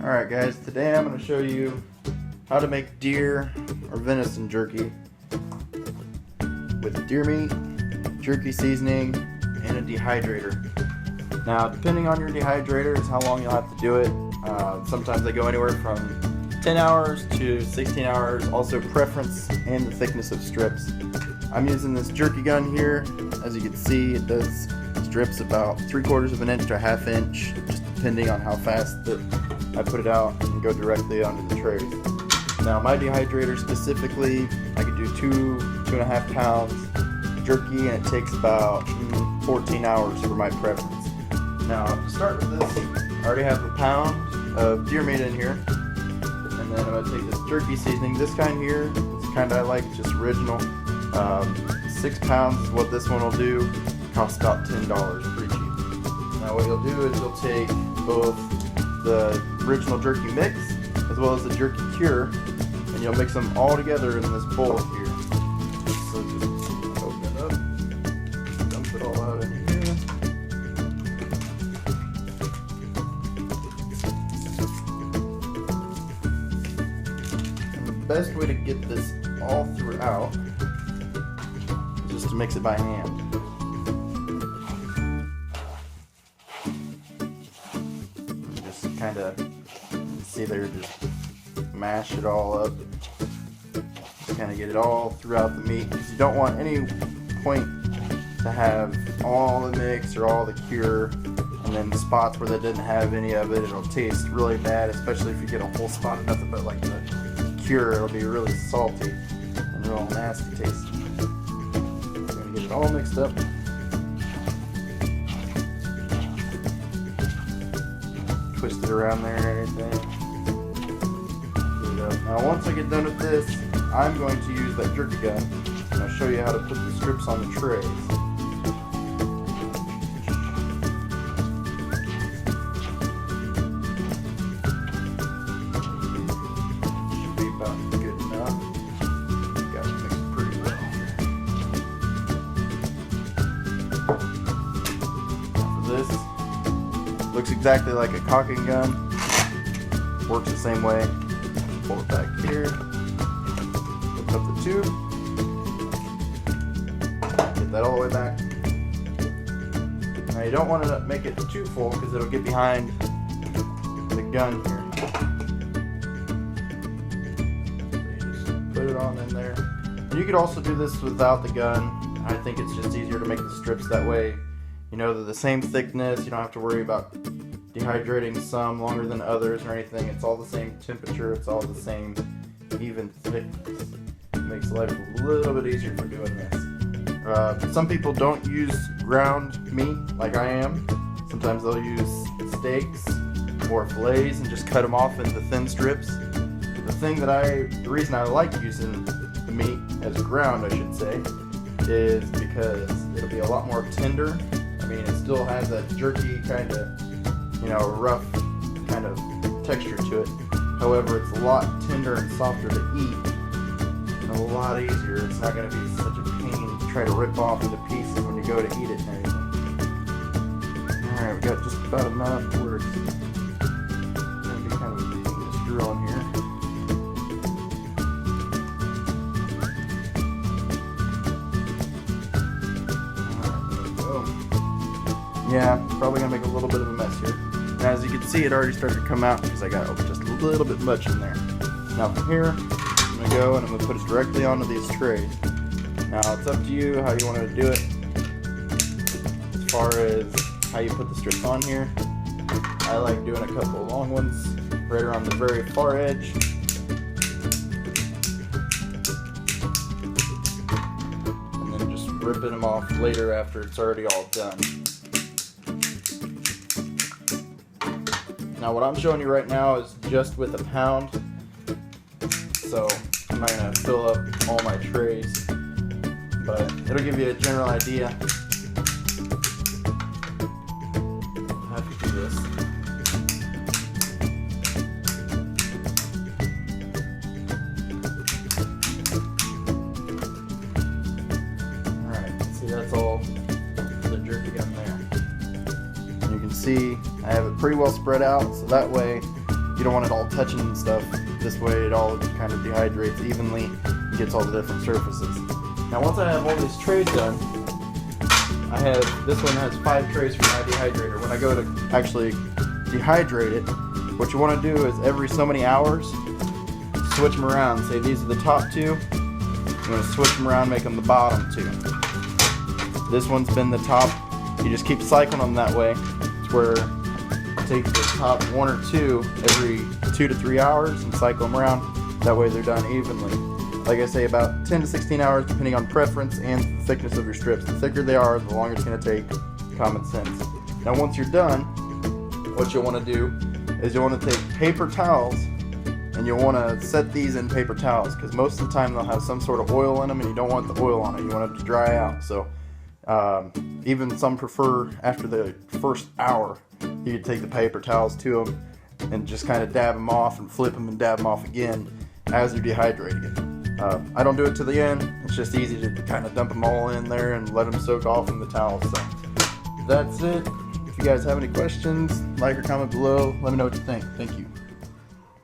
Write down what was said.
Alright guys, today I'm going to show you how to make deer or venison jerky with deer meat, jerky seasoning, and a dehydrator. Now depending on your dehydrator is how long you'll have to do it. Sometimes they go anywhere from 10 hours to 16 hours, also preference and the thickness of strips. I'm using this jerky gun here. As you can see, it does strips about 3/4 of an inch to a 1/2 inch, just depending on how fast I put it out and go directly onto the trays. Now my dehydrator specifically, I could do 2.5 pounds jerky, and it takes about 14 hours for my preference. Now to start with this, I already have a pound of deer meat in here, and then I'm going to take this jerky seasoning. This kind here, this kind I like, just original. 6 pounds is what this one will do. Costs about $10, pretty cheap. Now what you'll do is you'll take both the original jerky mix as well as the jerky cure, and you'll mix them all together in this bowl here. So just open it up, dump it all out in here. And the best way to get this all throughout is just to mix it by hand. Kind of see there, just mash it all up, just kind of get it all throughout the meat, because you don't want any point to have all the mix or all the cure and then spots where they didn't have any of it. It'll taste really bad, especially if you get a whole spot of nothing but like the cure. It'll be really salty and real nasty tasting. I'm gonna get it all mixed up. Twist it around there and everything. Now once I get done with this, I'm going to use that jerky gun and I'll show you how to put the strips on the trays. Should be about good enough. Got it mixed pretty well here. Now for this, looks exactly like a caulking gun. Works the same way. Pull it back here. Open up the tube. Get that all the way back. Now you don't want to make it too full because it'll get behind the gun here. So you just put it on in there. And you could also do this without the gun. I think it's just easier to make the strips that way. You know, they're the same thickness. You don't have to worry about dehydrating some longer than others or anything. It's all the same temperature. It's all the same even thickness. It makes life a little bit easier for doing this. Some people don't use ground meat like I am. Sometimes they'll use steaks or fillets and just cut them off into thin strips. The reason I like using the meat as ground, I should say, is because it'll be a lot more tender. I mean, it still has that jerky kind of, rough kind of texture to it. However, it's a lot tender and softer to eat, and a lot easier. It's not going to be such a pain to try to rip off into pieces when you go to eat it and everything. Alright, we got just about enough where it's going to be kind of a pain to screw on here. Yeah, probably gonna make a little bit of a mess here. Now, as you can see, it already started to come out because I got just a little bit much in there. Now from here, I'm gonna go and I'm gonna put it directly onto these trays. Now it's up to you how you want to do it. As far as how you put the strips on here, I like doing a couple of long ones right around the very far edge. And then just ripping them off later after it's already all done. Now what I'm showing you right now is just with a pound, so I'm not going to fill up all my trays, but it'll give you a general idea how to do this. Alright, see, that's all the jerky gun there. And you can see I have it pretty well spread out, so that way you don't want it all touching and stuff. This way it all kind of dehydrates evenly and gets all the different surfaces. Now once I have all these trays done, this one has 5 trays for my dehydrator. When I go to actually dehydrate it, what you want to do is every so many hours, switch them around. Say these are the top 2, you want to switch them around, make them the bottom 2. This one's been the top, you just keep cycling them that way. It's where take the top 1 or 2 every 2 to 3 hours and cycle them around. That way they're done evenly. Like I say, about 10 to 16 hours depending on preference and the thickness of your strips. The thicker they are, the longer it's going to take. Common sense. Now once you're done, what you'll want to do is you'll want to take paper towels and you'll want to set these in paper towels, because most of the time they'll have some sort of oil in them and you don't want the oil on it. You want it to dry out. So even some prefer after the first hour, you could take the paper towels to them and just kind of dab them off and flip them and dab them off again as you're dehydrating it. I don't do it to the end. It's just easy to kind of dump them all in there and let them soak off in the towels. So that's it. If you guys have any questions, like or comment below. Let me know what you think. Thank you.